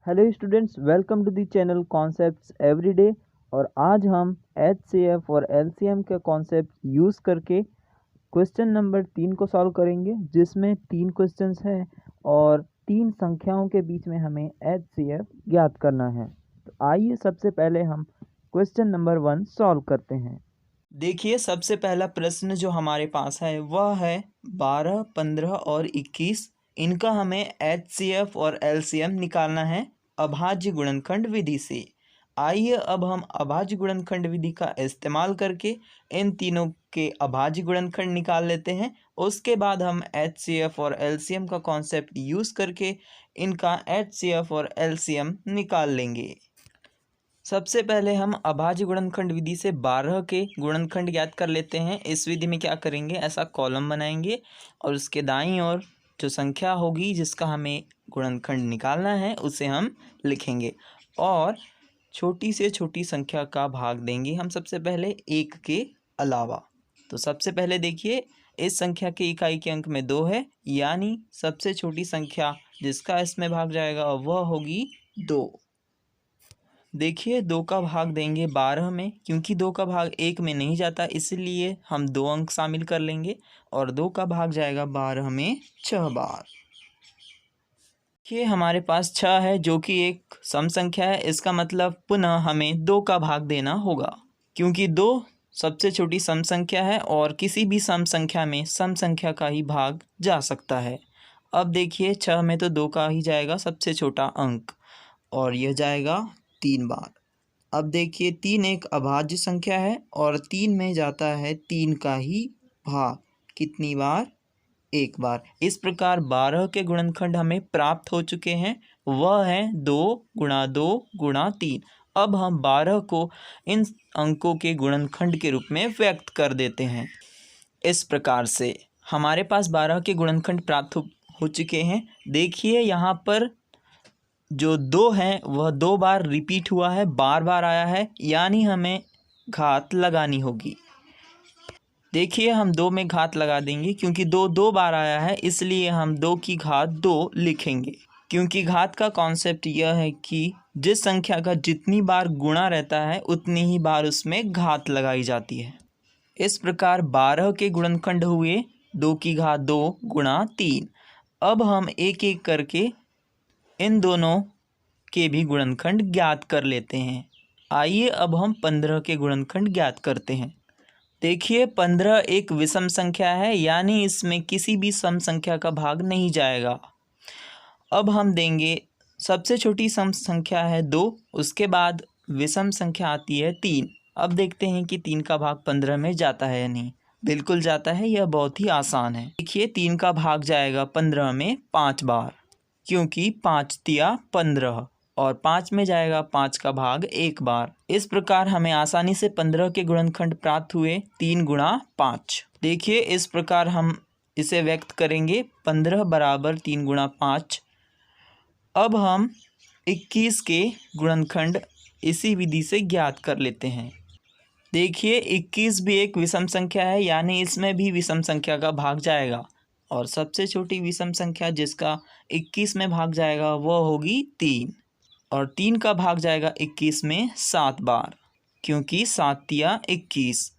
Hello students, welcome to the channel concepts everyday. और आज हम एचसीएफ और एलसीएम के कॉन्सेप्ट यूज़ करके क्वेश्चन नंबर 3 को सॉल्व करेंगे, जिसमें 3 क्वेश्चंस हैं और 3 संख्याओं के बीच में हमें एचसीएफ ज्ञात करना है। तो आइए सबसे पहले हम क्वेश्चन नंबर 1 सॉल्व करते हैं। देखिए, सबसे पहला प्रश्न जो हमारे पास है वह है 12, 15 और 21। इनका हमें एचसीएफ और एलसीएम निकालना है अभाज्य गुणनखंड विधि से। आइए अब हम अभाज्य गुणनखंड विधि का इस्तेमाल करके इन तीनों के अभाज्य गुणनखंड निकाल लेते हैं। उसके बाद हम एचसीएफ और एलसीएम का कॉन्सेप्ट यूज़ करके इनका एचसीएफ और एलसीएम निकाल लेंगे। सबसे पहले हम अभाज्य गुणनखंड विधि से 12 के गुणनखंड ज्ञात कर लेते हैं। इस विधि में क्या करेंगे, ऐसा कॉलम बनाएंगे और उसके दाईं ओर जो संख्या होगी जिसका हमें गुणनखंड निकालना है उसे हम लिखेंगे और छोटी से छोटी संख्या का भाग देंगे हम सबसे पहले 1 के अलावा। तो सबसे पहले देखिए, इस संख्या के इकाई के अंक में 2 है, यानी सबसे छोटी संख्या जिसका इसमें भाग जाएगा वह होगी 2। देखिए, 2 का भाग देंगे 12 में, क्योंकि 2 का भाग 1 में नहीं जाता, इसलिए हम 2 अंक शामिल कर लेंगे और 2 का भाग जाएगा 12 में 6 बार। देखिए, हमारे पास 6 है जो कि एक सम संख्या है। इसका मतलब पुनः हमें 2 का भाग देना होगा, क्योंकि 2 सबसे छोटी सम संख्या है और किसी भी सम संख्या में सम संख्या का ही भाग जा सकता है। अब देखिए, 6 में तो 2 का ही जाएगा सबसे छोटा अंक और यह जाएगा 3 बार। अब देखिए, 3 एक अभाज्य संख्या है और 3 में जाता है 3 का ही भाग। कितनी बार? 1 बार। इस प्रकार 12 के गुणनखंड हमें प्राप्त हो चुके हैं, वह है 2 गुणा 2 गुणा 3। अब हम 12 को इन अंकों के गुणनखंड के रूप में व्यक्त कर देते हैं। इस प्रकार से हमारे पास 12 के गुणनखंड प्राप्त हो चुके हैं। देखिए, यहाँ पर जो 2 है वह 2 बार रिपीट हुआ है, बार बार आया है, यानी हमें घात लगानी होगी। देखिए, हम 2 में घात लगा देंगे, क्योंकि 2 2 बार आया है, इसलिए हम 2 की घात 2 लिखेंगे। क्योंकि घात का कॉन्सेप्ट यह है कि जिस संख्या का जितनी बार गुणा रहता है उतनी ही बार उसमें घात लगाई जाती है। इस प्रकार 12 के गुणनखंड हुए 2 की घात 2 गुणा 3। अब हम एक एक करके इन दोनों के भी गुणनखंड ज्ञात कर लेते हैं। आइए अब हम 15 के गुणनखंड ज्ञात करते हैं। देखिए, 15 एक विषम संख्या है, यानी इसमें किसी भी सम संख्या का भाग नहीं जाएगा। अब हम देंगे, सबसे छोटी सम संख्या है 2, उसके बाद विषम संख्या आती है 3। अब देखते हैं कि 3 का भाग 15 में जाता है या नहीं। बिल्कुल जाता है, यह बहुत ही आसान है। देखिए, 3 का भाग जाएगा 15 में 5 बार, क्योंकि 5 तिया 15 और 5 में जाएगा 5 का भाग 1 बार। इस प्रकार हमें आसानी से 15 के गुणनखंड प्राप्त हुए 3 गुणा 5। देखिए, इस प्रकार हम इसे व्यक्त करेंगे 15 बराबर 3 गुणा 5। अब हम 21 के गुणनखंड इसी विधि से ज्ञात कर लेते हैं। देखिए, 21 भी एक विषम संख्या है, यानी इसमें भी विषम संख्या का भाग जाएगा और सबसे छोटी विषम संख्या जिसका 21 में भाग जाएगा वह होगी 3 और 3 का भाग जाएगा 21 में 7 बार, क्योंकि 7 तिया 21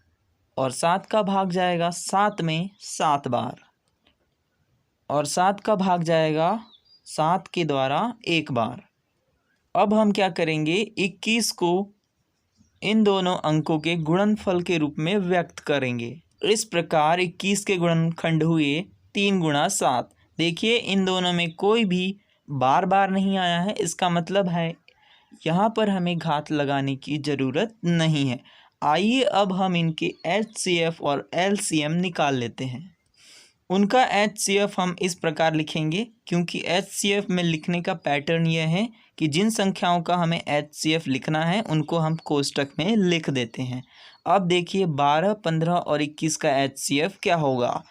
और 7 का भाग जाएगा 7 में 7 बार और 7 का भाग जाएगा 7 के द्वारा 1 बार। अब हम क्या करेंगे, 21 को इन दोनों अंकों के गुणनफल के रूप में व्यक्त करेंगे। इस प्रकार 21 के गुणनखंड हुए 3 गुणा 7। देखिए, इन दोनों में कोई भी बार बार नहीं आया है, इसका मतलब है यहाँ पर हमें घात लगाने की ज़रूरत नहीं है। आइए अब हम इनके एचसीएफ और एलसीएम निकाल लेते हैं। उनका एचसीएफ हम इस प्रकार लिखेंगे, क्योंकि एचसीएफ में लिखने का पैटर्न यह है कि जिन संख्याओं का हमें एचसीएफ लिखना है उनको हम कोष्टक में लिख देते हैं। अब देखिए, 12, 15 और 21 का एचसीएफ क्या होगा।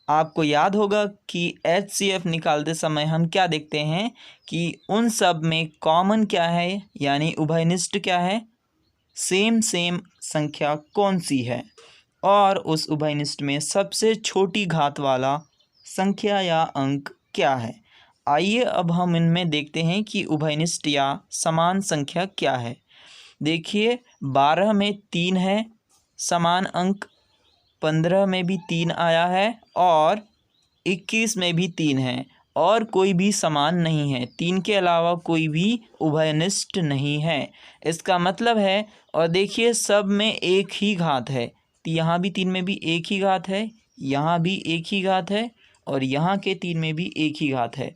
आपको याद होगा कि एचसीएफ निकालते समय हम क्या देखते हैं कि उन सब में कॉमन क्या है, यानी उभयनिष्ठ क्या है, सेम संख्या कौन सी है और उस उभयनिष्ठ में सबसे छोटी घात वाला संख्या या अंक क्या है। आइए अब हम इनमें देखते हैं कि उभयनिष्ठ या समान संख्या क्या है। देखिए 12 में 3 है समान अंक, 15 में भी 3 आया है और 21 में भी 3 है और कोई भी समान नहीं है। 3 के अलावा कोई भी उभयनिष्ठ नहीं है। इसका मतलब है, और देखिए सब में एक ही घात है, तो यहाँ भी 3 में भी एक ही घात है, यहाँ भी एक ही घात है और यहाँ के 3 में भी एक ही घात है।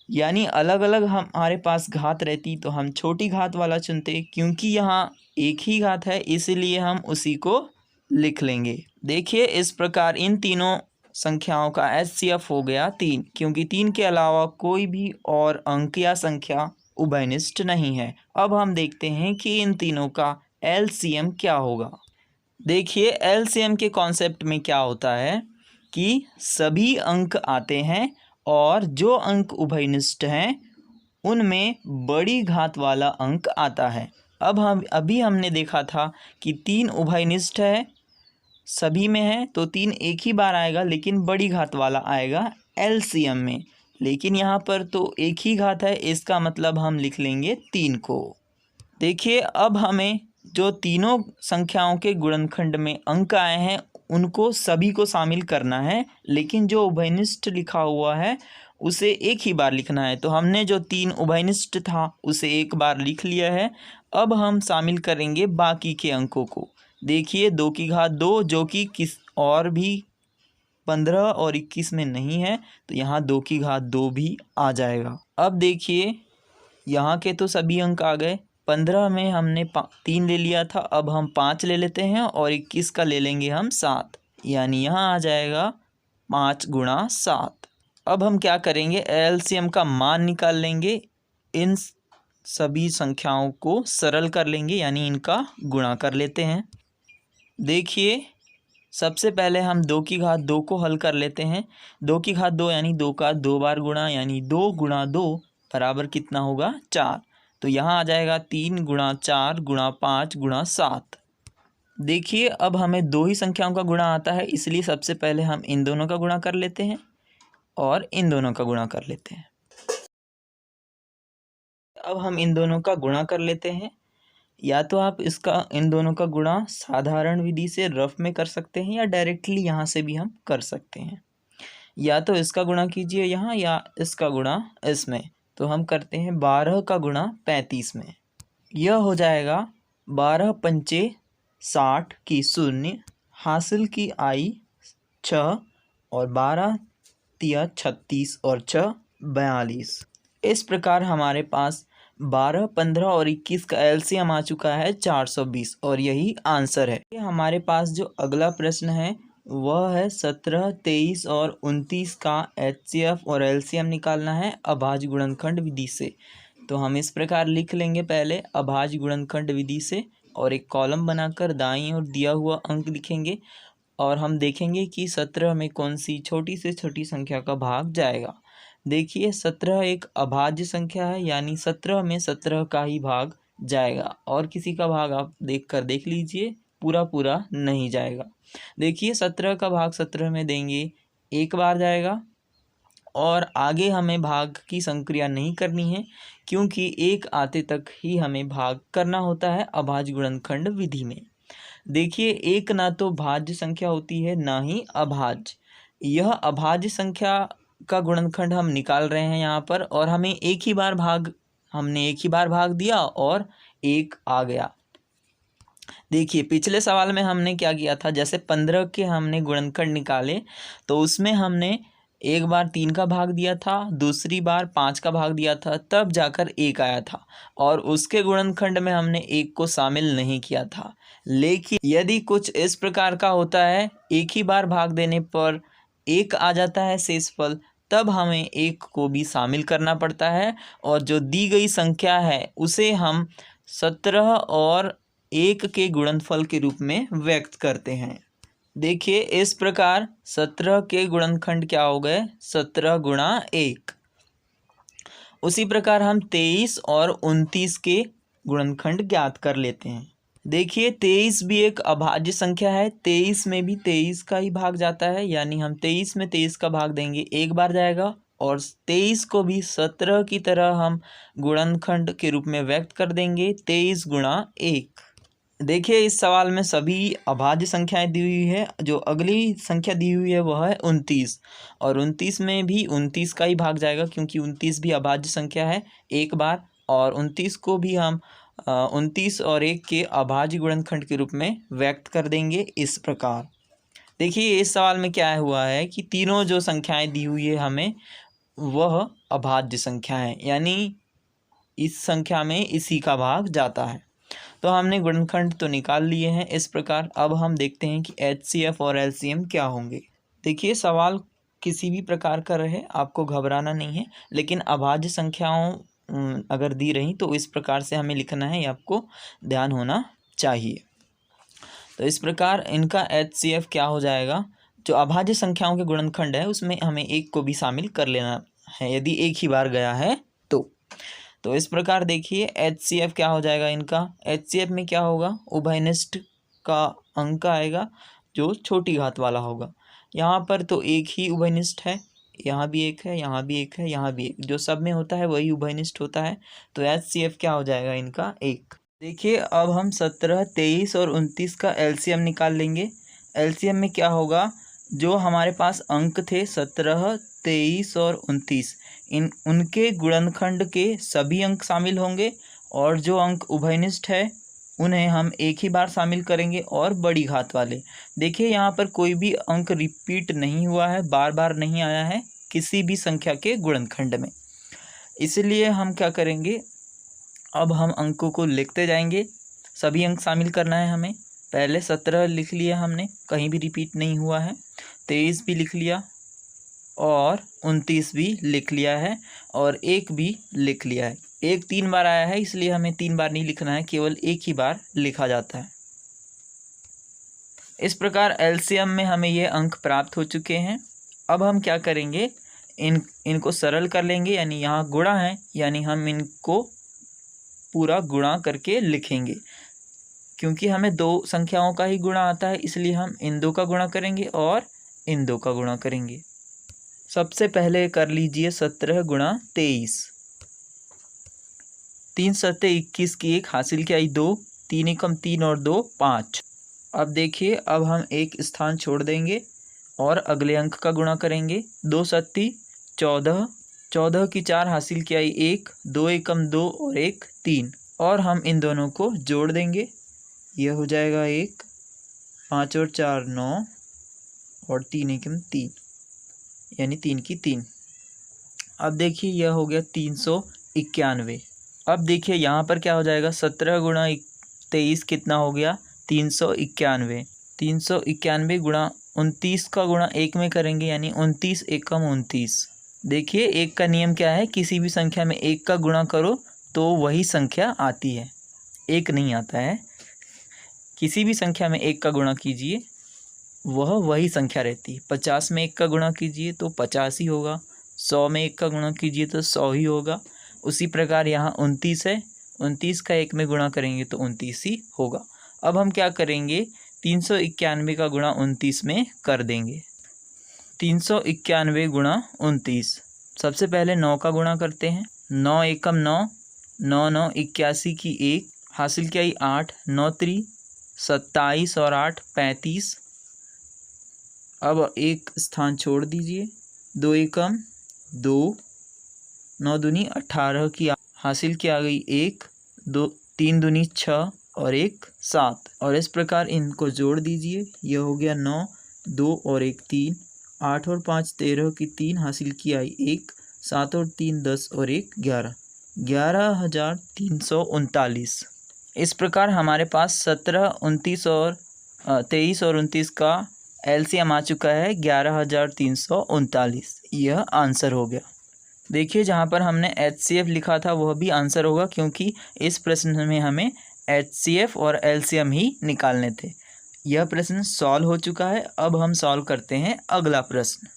यानी अलग अलग हमारे पास घात रहती तो हम छोटी घात वाला चुनते, क्योंकि यहाँ एक ही घात है इसलिए हम उसी को लिख लेंगे। देखिए इस प्रकार इन तीनों संख्याओं का HCF हो गया 3, क्योंकि 3 के अलावा कोई भी और अंक या संख्या उभयनिष्ठ नहीं है। अब हम देखते हैं कि इन तीनों का LCM क्या होगा। देखिए LCM के कॉन्सेप्ट में क्या होता है कि सभी अंक आते हैं और जो अंक उभयनिष्ठ हैं उनमें बड़ी घात वाला अंक आता है। अब अभी हमने देखा था कि 3 उभयनिष्ठ है, सभी में है, तो 3 एक ही बार आएगा लेकिन बड़ी घात वाला आएगा LCM में। लेकिन यहाँ पर तो एक ही घात है, इसका मतलब हम लिख लेंगे 3 को। देखिए अब हमें जो तीनों संख्याओं के गुणनखंड में अंक आए हैं उनको सभी को शामिल करना है, लेकिन जो उभयनिष्ठ लिखा हुआ है उसे एक ही बार लिखना है। तो हमने जो 3 उभयनिष्ठ था उसे एक बार लिख लिया है। अब हम शामिल करेंगे बाकी के अंकों को। देखिए 2 की घात 2 जो कि किस और भी 15 और 21 में नहीं है, तो यहाँ 2 की घात 2 भी आ जाएगा। अब देखिए यहाँ के तो सभी अंक आ गए। 15 में हमने 3 ले लिया था, अब हम 5 ले लेते हैं और 21 का ले लेंगे हम 7, यानी यहाँ आ जाएगा 5 गुणा 7। अब हम क्या करेंगे, LCM का मान निकाल लेंगे। इन सभी संख्याओं को सरल कर लेंगे, यानी इनका गुणा कर लेते हैं। देखिए सबसे पहले हम 2 की घात 2 को हल कर लेते हैं। 2 की घात 2 यानी 2 का 2 बार गुणा, यानी 2 गुणा 2 बराबर कितना होगा 4। तो यहाँ आ जाएगा 3 गुणा 4 गुणा 5 गुणा 7। देखिए अब हमें 2 ही संख्याओं का गुणा आता है, इसलिए सबसे पहले हम इन दोनों का गुणा कर लेते हैं और इन दोनों का गुणा कर लेते हैं। अब हम इन दोनों का गुणा कर लेते हैं। या तो आप इसका इन दोनों का गुणा साधारण विधि से रफ में कर सकते हैं या डायरेक्टली यहाँ से भी हम कर सकते हैं। या तो इसका गुणा कीजिए यहाँ या इसका गुणा इसमें। तो हम करते हैं 12 का गुणा 35 में। यह हो जाएगा 12 पंचे 60 की 0, हासिल की आई 6 और 12 तिया 36 और 6 42। इस प्रकार हमारे पास 12, 15 और 21 का LCM आ चुका है 420 और यही आंसर है। हमारे पास जो अगला प्रश्न है वह है 17, 23 और 29 का HCF और LCM निकालना है अभाज्य गुणनखंड विधि से। तो हम इस प्रकार लिख लेंगे, पहले अभाज्य गुणनखंड विधि से और एक कॉलम बनाकर दाईं ओर दिया हुआ अंक लिखेंगे और हम देखेंगे कि 17 में कौन सी छोटी से छोटी संख्या का भाग जाएगा। देखिए 17 एक अभाज्य संख्या है, यानी 17 में 17 का ही भाग जाएगा और किसी का भाग आप देख लीजिए पूरा पूरा नहीं जाएगा। देखिए 17 का भाग 17 में देंगे एक बार जाएगा और आगे हमें भाग की संक्रिया नहीं करनी है, क्योंकि एक आते तक ही हमें भाग करना होता है अभाज्य गुणनखंड विधि में। देखिए एक ना तो भाज्य संख्या होती है ना ही अभाज्य। यह अभाज्य संख्या का गुणनखंड हम निकाल रहे हैं यहाँ पर, और हमने एक ही बार भाग दिया और एक आ गया। देखिए पिछले सवाल में हमने क्या किया था, जैसे 15 के हमने गुणनखंड निकाले तो उसमें हमने एक बार 3 का भाग दिया था, दूसरी बार 5 का भाग दिया था, तब जाकर 1 आया था और उसके गुणनखंड में हमने 1 को शामिल नहीं किया था। लेकिन यदि कुछ इस प्रकार का होता है, एक ही बार भाग देने पर 1 आ जाता है शेषफल, तब हमें 1 को भी शामिल करना पड़ता है और जो दी गई संख्या है उसे हम 17 और 1 के गुणनफल के रूप में व्यक्त करते हैं। देखिए इस प्रकार 17 के गुणनखंड क्या हो गए, 17 गुणा 1। उसी प्रकार हम 23 और 29 के गुणनखंड ज्ञात कर लेते हैं। देखिए 23 भी एक अभाज्य संख्या है, 23 में भी 23 का ही भाग जाता है, यानी हम 23 में 23 का भाग देंगे एक बार जाएगा और 23 को भी 17 की तरह हम गुणनखंड के रूप में व्यक्त कर देंगे, 23 गुणा 1। देखिए इस सवाल में सभी अभाज्य संख्याएं दी हुई है। जो अगली संख्या दी हुई है वह है 29, और 29 में भी 29 का ही भाग जाएगा क्योंकि 29 भी अभाज्य संख्या है एक बार, और 29 को भी हम 29 और 1 के अभाज्य गुणनखंड के रूप में व्यक्त कर देंगे इस प्रकार। देखिए इस सवाल में क्या हुआ है कि तीनों जो संख्याएं दी हुई है हमें वह अभाज्य संख्या है, यानी इस संख्या में इसी का भाग जाता है। तो हमने गुणनखंड तो निकाल लिए हैं इस प्रकार। अब हम देखते हैं कि HCF और LCM क्या होंगे। देखिए सवाल किसी भी प्रकार का रहे आपको घबराना नहीं है, लेकिन अभाज्य संख्याओं अगर दी रही तो इस प्रकार से हमें लिखना है, ये आपको ध्यान होना चाहिए। तो इस प्रकार इनका HCF क्या हो जाएगा, जो अभाज्य संख्याओं के गुणनखंड है उसमें हमें 1 को भी शामिल कर लेना है यदि एक ही बार गया है तो इस प्रकार देखिए HCF क्या हो जाएगा इनका। HCF में क्या होगा, उभयनिष्ठ का अंक आएगा जो छोटी घात वाला होगा। यहाँ पर तो एक ही उभयनिष्ठ है, यहाँ भी एक है, यहाँ भी एक है, यहाँ भी एक, जो सब में होता है वही उभयनिष्ठ होता है। तो HCF क्या हो जाएगा इनका 1। देखिए अब हम 17, 23 और 29 का LCM निकाल लेंगे। LCM में क्या होगा, जो हमारे पास अंक थे 17, 23 और 29, उनके गुणनखंड के सभी अंक शामिल होंगे, और जो अंक उभयनिष्ठ है उन्हें हम एक ही बार शामिल करेंगे और बड़ी घात वाले। देखिए यहाँ पर कोई भी अंक रिपीट नहीं हुआ है, बार बार नहीं आया है किसी भी संख्या के गुणनखंड में, इसलिए हम क्या करेंगे, अब हम अंकों को लिखते जाएंगे। सभी अंक शामिल करना है हमें। पहले 17 लिख लिया हमने, कहीं भी रिपीट नहीं हुआ है, 23 भी लिख लिया और 29 भी लिख लिया है, और 1 भी लिख लिया है। 1 3 बार आया है इसलिए हमें 3 बार नहीं लिखना है, केवल 1 ही बार लिखा जाता है। इस प्रकार LCM में हमें ये अंक प्राप्त हो चुके हैं। अब हम क्या करेंगे, इनको सरल कर लेंगे, यानी यहाँ गुणा है यानी हम इनको पूरा गुणा करके लिखेंगे। क्योंकि हमें दो संख्याओं का ही गुणा आता है इसलिए हम इन दो का गुणा करेंगे और इन दो का गुणा करेंगे। सबसे पहले कर लीजिए 17 गुणा 23, 3 सत्ते 21 की 1 हासिल किया 2, 3 एकम 3 और 2 5। अब देखिए अब हम एक स्थान छोड़ देंगे और अगले अंक का गुणा करेंगे। 2 सत्ती 14, 14 की 4 हासिल किया 1, 2 एकम 2 और 1 3, और हम इन दोनों को जोड़ देंगे। यह हो जाएगा 1, 5 और 4 9 और 3 एकम 3, यानी 3 की 3। अब देखिए यह हो गया 391। अब देखिए यहाँ पर क्या हो जाएगा, 17 गुणा 23 कितना हो गया 391। 391 गुणा 29 का गुणा 1 में करेंगे यानी 29 एकम 29। देखिए 1 का नियम क्या है, किसी भी संख्या में 1 का गुणा करो तो वही संख्या आती है, 1 नहीं आता है। किसी भी संख्या में 1 का गुणा कीजिए वही संख्या रहती है। 50 में 1 का गुणा कीजिए तो 50 ही होगा, 100 में 1 का गुणा कीजिए तो 100 ही होगा। उसी प्रकार यहाँ 29 है, 29 का 1 में गुणा करेंगे तो 29 ही होगा। अब हम क्या करेंगे, 391 का गुणा 29 में कर देंगे। 391 गुणा 29, सबसे पहले 9 का गुणा करते हैं। 9 एकम 9, 9 9 81 की 1 हासिल किया 8, 9 3 27 और 8 35। अब एक स्थान छोड़ दीजिए। 2 एकम 2, 9 दूनी 18 की हासिल की आ गई 1, 2 3 दूनी 6 और 1 7, और इस प्रकार इनको जोड़ दीजिए। यह हो गया 9, 2 और 1 3, 8 और 5 13 की 3 हासिल की आई 1, 7 और 3 10 और 1 11, 11,339। इस प्रकार हमारे पास 17, 29 और 23 और 29 का LCM आ चुका है 11,339। यह आंसर हो गया। देखिए जहाँ पर हमने HCF लिखा था वह भी आंसर होगा, क्योंकि इस प्रश्न में हमें HCF और LCM ही निकालने थे। यह प्रश्न सॉल्व हो चुका है। अब हम सॉल्व करते हैं अगला प्रश्न।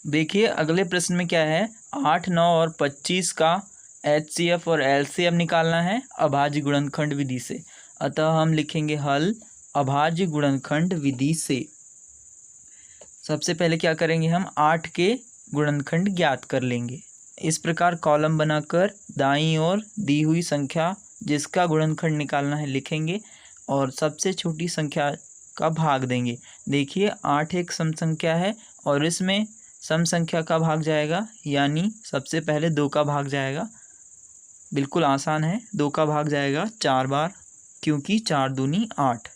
देखिए अगले प्रश्न में क्या है, 8, 9 और 25 का HCF और LCM निकालना है अभाज्य गुणनखंड विधि से। अतः हम लिखेंगे हल अभाज्य गुणनखंड विधि से। सबसे पहले क्या करेंगे, हम 8 के गुणनखंड ज्ञात कर लेंगे। इस प्रकार कॉलम बनाकर दाईं ओर दी हुई संख्या जिसका गुणनखंड निकालना है लिखेंगे और सबसे छोटी संख्या का भाग देंगे। देखिए 8 एक सम संख्या है और इसमें सम संख्या का भाग जाएगा, यानी सबसे पहले 2 का भाग जाएगा। बिल्कुल आसान है, 2 का भाग जाएगा 4 बार, क्योंकि 4 दूनी 8,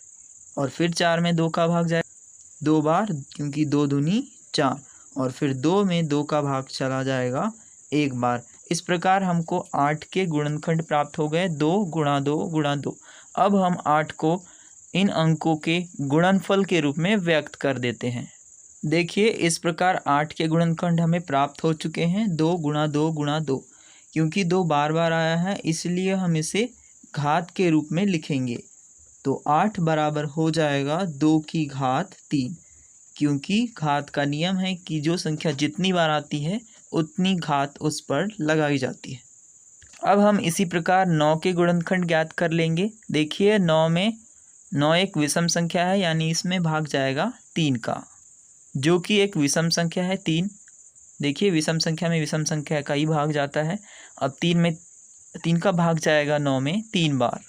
और फिर 4 में 2 का भाग जाएगा 2 बार, क्योंकि 2 दूनी 4, और फिर 2 में 2 का भाग चला जाएगा 1 बार। इस प्रकार हमको 8 के गुणनखंड प्राप्त हो गए, 2 गुणा 2 गुणा 2। अब हम 8 को इन अंकों के गुणनफल के रूप में व्यक्त कर देते हैं। देखिए इस प्रकार 8 के गुणनखंड हमें प्राप्त हो चुके हैं, 2 गुणा 2 गुणा 2। क्योंकि 2 बार बार आया है इसलिए हम इसे घात के रूप में लिखेंगे। तो 8 बराबर हो जाएगा 2 की घात 3, क्योंकि घात का नियम है कि जो संख्या जितनी बार आती है उतनी घात उस पर लगाई जाती है। अब हम इसी प्रकार 9 के गुणनखंड ज्ञात कर लेंगे। देखिए 9 में 9 एक विषम संख्या है, यानी इसमें भाग जाएगा 3 का, जो कि एक विषम संख्या है 3। देखिए विषम संख्या में विषम संख्या का ही भाग जाता है। अब 3 का भाग जाएगा 9 में 3 बार,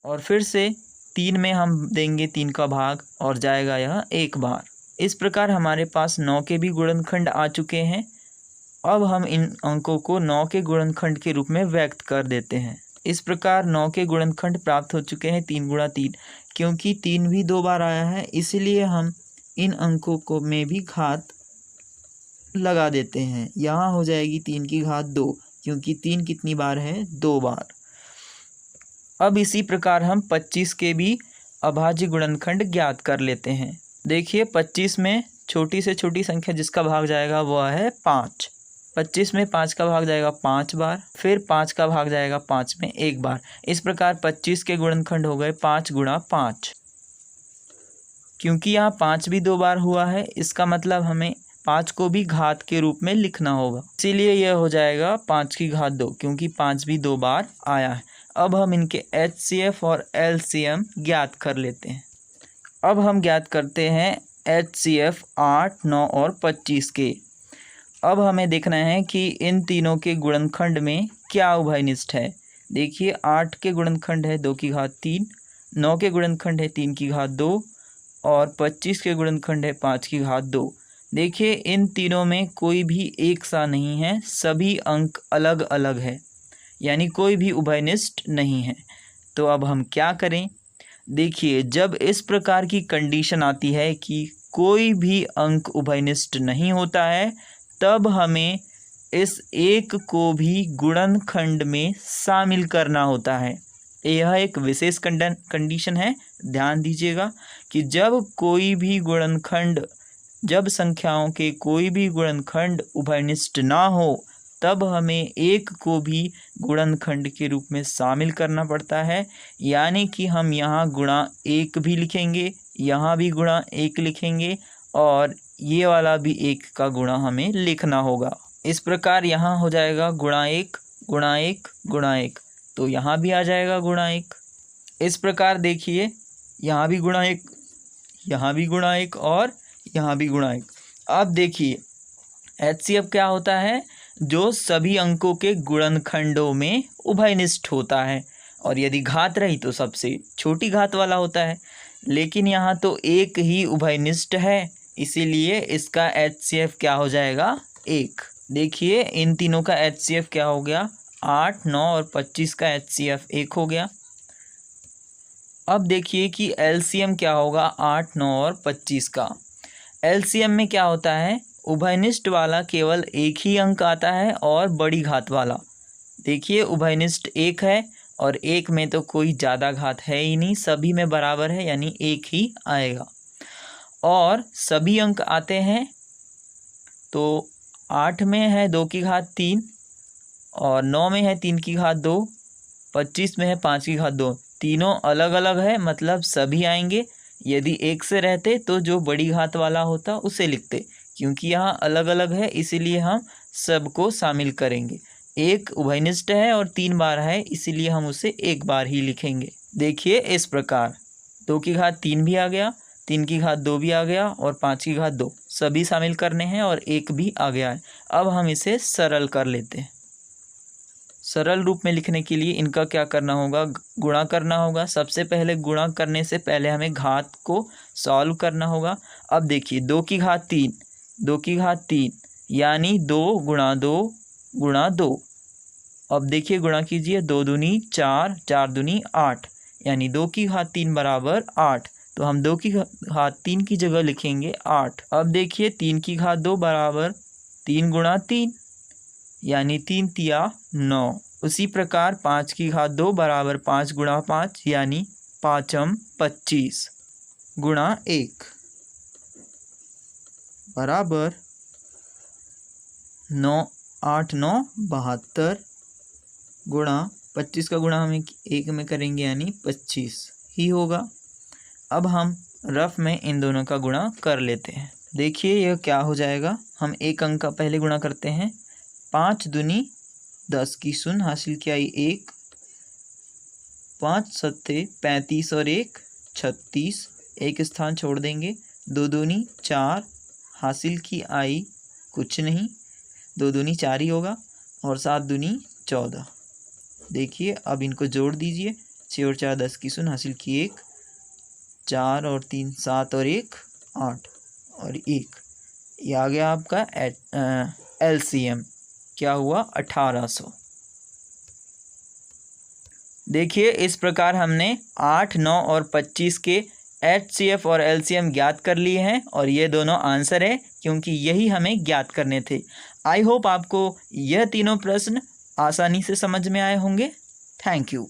और फिर से 3 में हम देंगे 3 का भाग और जाएगा यह 1 बार। इस प्रकार हमारे पास 9 के भी गुणनखंड आ चुके हैं। अब हम इन अंकों को 9 के गुणनखंड के रूप में व्यक्त कर देते हैं। इस प्रकार 9 के गुणनखंड प्राप्त हो चुके हैं 3 गुणा 3, क्योंकि 3 भी 2 बार आया है इसलिए हम इन अंकों को में भी घात लगा देते हैं। यहाँ हो जाएगी 3 की घात 2, क्योंकि 3 कितनी बार है, 2 बार। अब इसी प्रकार हम 25 के भी अभाज्य गुणनखंड ज्ञात कर लेते हैं। देखिए 25 में छोटी से छोटी संख्या जिसका भाग जाएगा वह है 5। 25 में 5 का भाग जाएगा 5 बार, फिर 5 का भाग जाएगा 5 में 1 बार। इस प्रकार 25 के गुणनखंड हो गए 5 गुणा 5। क्योंकि यहाँ 5 भी 2 बार हुआ है, इसका मतलब हमें 5 को भी घात के रूप में लिखना होगा, इसीलिए यह हो जाएगा 5 की घात 2, क्योंकि 5 भी 2 बार आया है। अब हम इनके HCF और LCM ज्ञात कर लेते हैं। अब हम ज्ञात करते हैं HCF 8, 9 और 25 के। अब हमें देखना है कि इन तीनों के गुणनखंड में क्या उभयनिष्ठ है। देखिए 8 के गुणनखंड है 2 की घात 3, 9 के गुणनखंड है 3 की घात 2 और 25 के गुणनखंड है 5 की घात 2। देखिए इन तीनों में कोई भी एक सा नहीं है, सभी अंक अलग अलग है, यानी कोई भी उभयनिष्ठ नहीं है। तो अब हम क्या करें। देखिए जब इस प्रकार की कंडीशन आती है कि कोई भी अंक उभयनिष्ठ नहीं होता है, तब हमें इस एक को भी गुणनखंड में शामिल करना होता है। यह एक विशेष कंडीशन है, ध्यान दीजिएगा कि जब संख्याओं के कोई भी गुणनखंड उभयनिष्ठ ना हो तब हमें एक को भी गुणनखंड के रूप में शामिल करना पड़ता है। यानी कि हम यहाँ गुणा 1 भी लिखेंगे, यहाँ भी गुणा 1 लिखेंगे और ये वाला भी 1 का गुणा हमें लिखना होगा। इस प्रकार यहाँ हो जाएगा गुणा 1 गुणा 1 गुणा 1, तो यहाँ भी आ जाएगा गुणा 1। इस प्रकार देखिए यहाँ भी गुणा 1, यहाँ भी गुणा 1 और यहाँ भी गुणा 1। अब देखिए HCF क्या होता है, जो सभी अंकों के गुणनखंडों में उभयनिष्ठ होता है, और यदि घात रही तो सबसे छोटी घात वाला होता है। लेकिन यहाँ तो एक ही उभयनिष्ठ है, इसीलिए इसका HCF क्या हो जाएगा, 1। देखिए इन तीनों का HCF क्या हो गया, 8, 9 और 25 का HCF 1 हो गया। अब देखिए कि LCM क्या होगा 8, 9 और 25 का। LCM में क्या होता है, उभयनिष्ठ वाला केवल एक ही अंक आता है और बड़ी घात वाला। देखिए उभयनिष्ठ 1 है और 1 में तो कोई ज़्यादा घात है ही नहीं, सभी में बराबर है, यानी 1 ही आएगा। और सभी अंक आते हैं तो 8 में है 2 की घात 3 और 9 में है 3 की घात 2, 25 में है 5 की घात 2। तीनों अलग अलग है, मतलब सभी आएंगे। यदि 1 से रहते तो जो बड़ी घात वाला होता उसे लिखते, क्योंकि यहाँ अलग अलग है इसीलिए हम सबको शामिल करेंगे। 1 उभयनिष्ठ है और 3 बार है, इसीलिए हम उसे 1 बार ही लिखेंगे। देखिए इस प्रकार 2 की घात 3 भी आ गया, 3 की घात 2 भी आ गया और 5 की घात 2, सभी शामिल करने हैं और एक भी आ गया है। अब हम इसे सरल कर लेते हैं। सरल रूप में लिखने के लिए इनका क्या करना होगा, गुणा करना होगा। सबसे पहले गुणा करने से पहले हमें घात को सॉल्व करना होगा। अब देखिए 2 की घात 3, 2 की घात 3 यानी 2 गुणा 2 गुणा 2। अब देखिए गुणा कीजिए, 2 दूनी 4, 4 दूनी 8 यानी 2 की घात 3 बराबर 8। तो हम 2 की घात 3 की जगह लिखेंगे 8। अब देखिए 3 की घात 2 बराबर 3 गुणा 3 यानी 3 तिया 9। उसी प्रकार 5 की घात 2 बराबर 5 गुणा 5 यानी 5m 25 गुणा 1 बराबर 9 8 9 72 गुणा 25 का गुणा हम 1 में करेंगे यानी 25 ही होगा। अब हम रफ में इन दोनों का गुणा कर लेते हैं। देखिए यह क्या हो जाएगा। हम एक अंक का पहले गुणा करते हैं। 5 दूनी 10 की शून्य हासिल किया 1, 5 सत्ते 35 और 1 36, एक स्थान छोड़ देंगे। 2 दूनी 4 हासिल की आई कुछ नहीं, 2 दूनी 4 ही होगा और 7 दूनी 14। देखिए अब इनको जोड़ दीजिए। 6 और 4 10 की शून्य हासिल की 1, 4 और 3 7 और 1 8 और 1। ये आ गया आपका LCM। क्या हुआ 1800। देखिए इस प्रकार हमने 8 9 और 25 के HCF और LCM ज्ञात कर लिए हैं और ये दोनों आंसर है क्योंकि यही हमें ज्ञात करने थे। आई होप आपको यह तीनों प्रश्न आसानी से समझ में आए होंगे। Thank you.